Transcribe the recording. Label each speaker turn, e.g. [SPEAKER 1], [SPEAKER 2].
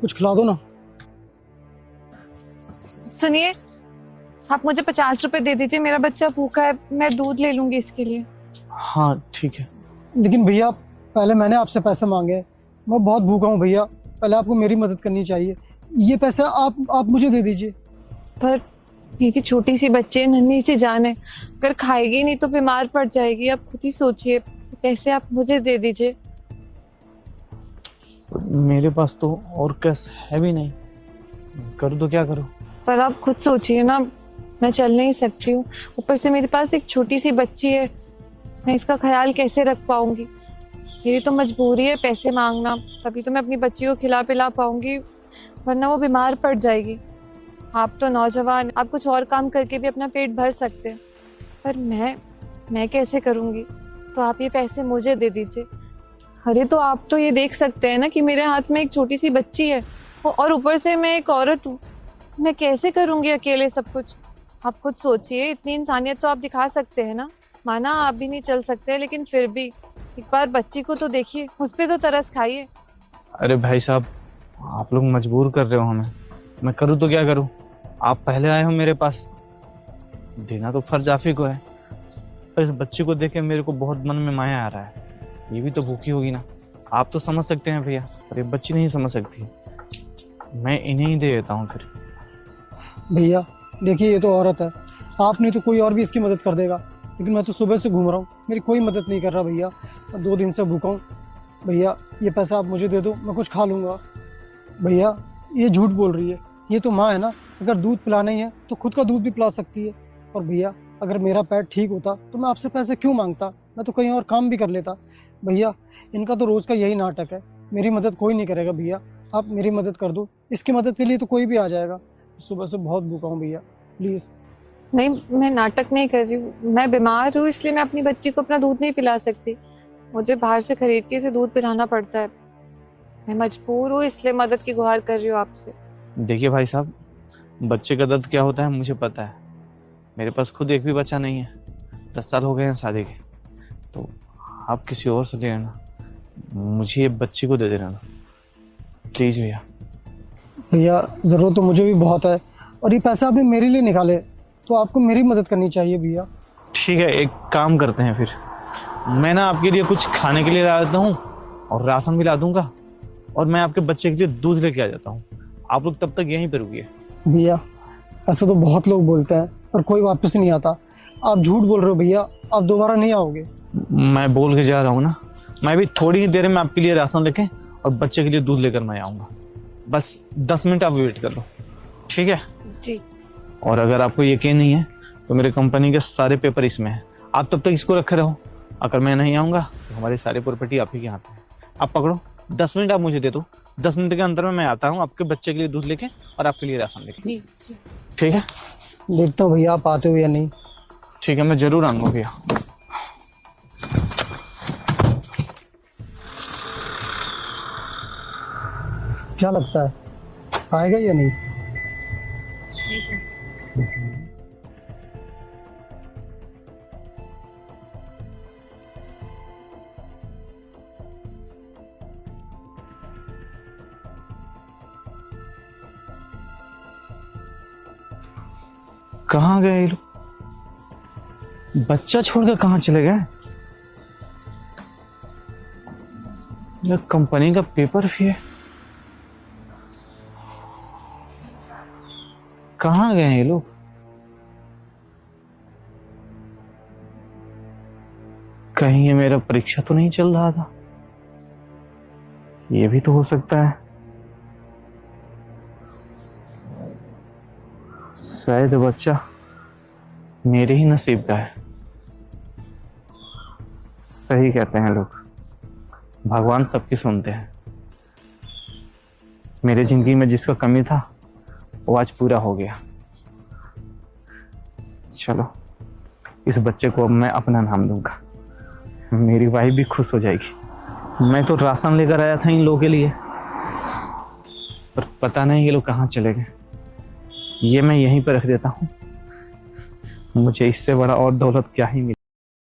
[SPEAKER 1] कुछ खिला दो ना।
[SPEAKER 2] सुनिए, आप मुझे 50 रुपए दे दीजिए, मेरा बच्चा भूखा है, मैं दूध ले लूंगी इसके लिए।
[SPEAKER 3] हाँ ठीक है।
[SPEAKER 1] लेकिन भैया पहले मैंने आपसे पैसे मांगे हैं। मैं बहुत भूखा हूँ भैया, पहले आपको मेरी मदद करनी चाहिए। ये पैसे आप मुझे दे दीजिए।
[SPEAKER 2] पर मेरी छोटी सी बच्ची है, नन्ही सी जान है, अगर खाएगी नहीं तो बीमार पड़ जाएगी। आप खुद ही सोचिए, पैसे आप मुझे दे दीजिए।
[SPEAKER 3] मेरे पास तो और कैश है भी नहीं, करूँ तो क्या करूँ?
[SPEAKER 2] पर आप खुद सोचिए ना, मैं चल नहीं सकती हूँ, ऊपर से मेरे पास एक छोटी सी बच्ची है, मैं इसका ख्याल कैसे रख पाऊंगी? मेरी तो मजबूरी है पैसे मांगना, तभी तो मैं अपनी बच्ची को खिला पिला पाऊंगी, वरना वो बीमार पड़ जाएगी। आप तो नौजवान, आप कुछ और काम करके भी अपना पेट भर सकते हैं, पर मैं कैसे करूंगी? तो आप ये पैसे मुझे दे दीजिए। अरे तो आप तो ये देख सकते हैं ना कि मेरे हाथ में एक छोटी सी बच्ची है, और ऊपर से मैं एक औरत हूँ, मैं कैसे करूंगी अकेले सब कुछ? आप खुद सोचिए, इतनी इंसानियत तो आप दिखा सकते हैं ना। माना आप भी नहीं चल सकते, लेकिन फिर भी एक बार बच्ची को तो देखिए, उस पर तो तरस खाइए।
[SPEAKER 3] अरे भाई साहब, आप लोग मजबूर कर रहे हो हमें, मैं करूँ तो क्या करूँ? आप पहले आए हो मेरे पास, देना तो फर्ज आप ही को है। पर इस बच्ची को देख के मेरे को बहुत मन में माया आ रहा है, ये भी तो भूखी होगी ना। आप तो समझ सकते हैं भैया, पर ये बच्ची नहीं समझ सकती। मैं इन्हें ही दे देता हूँ फिर।
[SPEAKER 1] भैया देखिए, ये तो औरत है, आप नहीं तो कोई और भी इसकी मदद कर देगा, लेकिन मैं तो सुबह से घूम रहा हूँ, मेरी कोई मदद नहीं कर रहा भैया। मैं 2 दिन से भूखा हूँ। भैया ये पैसा आप मुझे दे दो, मैं कुछ खा लूँगा। भैया ये झूठ बोल रही है, ये तो माँ है ना, अगर दूध पिलाना ही है तो खुद का दूध भी पिला सकती है। और भैया अगर मेरा पेट ठीक होता तो मैं आपसे पैसे क्यों मांगता, मैं तो कहीं और काम भी कर लेता। भैया इनका तो रोज़ का यही नाटक है, मेरी मदद कोई नहीं करेगा। भैया आप मेरी मदद कर दो, इसकी मदद के लिए तो कोई भी आ जाएगा। सुबह से बहुत भूखा हूँ भैया, प्लीज़।
[SPEAKER 2] नहीं, मैं नाटक नहीं कर रही हूँ, मैं बीमार हूँ, इसलिए मैं अपनी बच्ची को अपना दूध नहीं पिला सकती, मुझे बाहर से खरीद के इसे दूध पिलाना पड़ता है। मैं मजबूर हूँ, इसलिए मदद की गुहार कर रही हूँ आपसे।
[SPEAKER 3] देखिए भाई साहब, बच्चे का दर्द क्या होता है मुझे पता है। मेरे पास खुद एक भी बच्चा नहीं है, 10 साल हो गए हैं शादी के। तो आप किसी और से ले लेना, मुझे ये बच्ची को दे देना प्लीज़ भैया।
[SPEAKER 1] भैया ज़रूरत तो मुझे भी बहुत है, और ये पैसा आपने मेरे लिए निकाले, तो आपको मेरी मदद करनी चाहिए भैया।
[SPEAKER 3] ठीक है, एक काम करते हैं फिर, मैं ना आपके लिए कुछ खाने के लिए ला देता हूँ और राशन भी ला दूंगा, और मैं आपके बच्चे के लिए दूध लेके आ जाता हूँ। आप लोग तब तक यहीं पर रुकिए।
[SPEAKER 1] भैया ऐसे तो बहुत लोग बोलते हैं, पर कोई वापस नहीं आता। आप झूठ बोल रहे हो भैया, आप दोबारा नहीं आओगे।
[SPEAKER 3] मैं बोल के जा रहा हूँ ना, मैं भी थोड़ी ही देर में आपके लिए राशन लेके और बच्चे के लिए दूध लेकर मैं आऊँगा। बस 10 मिनट आप वेट कर लो, ठीक है?
[SPEAKER 2] जी।
[SPEAKER 3] और अगर आपको यकीन नहीं है तो मेरे कंपनी के सारे पेपर इसमें हैं, आप तब तक इसको रखे रहो। अगर मैं नहीं आऊँगा तो हमारी सारी प्रॉपर्टी आप ही के हाथ में है। आप पकड़ो, 10 मिनट आप मुझे दे दो, 10 मिनट के अंदर में मैं आता हूँ आपके बच्चे के लिए दूध लेके और आपके लिए राशन लेके।
[SPEAKER 2] जी जी।
[SPEAKER 3] ठीक है?
[SPEAKER 1] देखता हूँ भैया आप आते हो या नहीं।
[SPEAKER 3] ठीक है, मैं जरूर आऊँगा भैया।
[SPEAKER 1] क्या लगता है आएगा या नहीं?
[SPEAKER 3] कहाँ गए ये लोग? बच्चा छोड़कर कहाँ चले गए? ये कंपनी का पेपर भी है, कहाँ गए ये लोग? कहीं ये मेरा परीक्षा तो नहीं चल रहा था? ये भी तो हो सकता है, शायद बच्चा मेरे ही नसीब का है। सही कहते हैं लोग, भगवान सबकी सुनते हैं। मेरे जिंदगी में जिसका कमी था वो आज पूरा हो गया। चलो, इस बच्चे को अब मैं अपना नाम दूंगा, मेरी वाइफ भी खुश हो जाएगी। मैं तो राशन लेकर आया था इन लोगों के लिए, पर पता नहीं ये लोग कहाँ चले गए। ये मैं यहीं पर रख देता हूँ, मुझे इससे बड़ा और दौलत क्या ही मिले।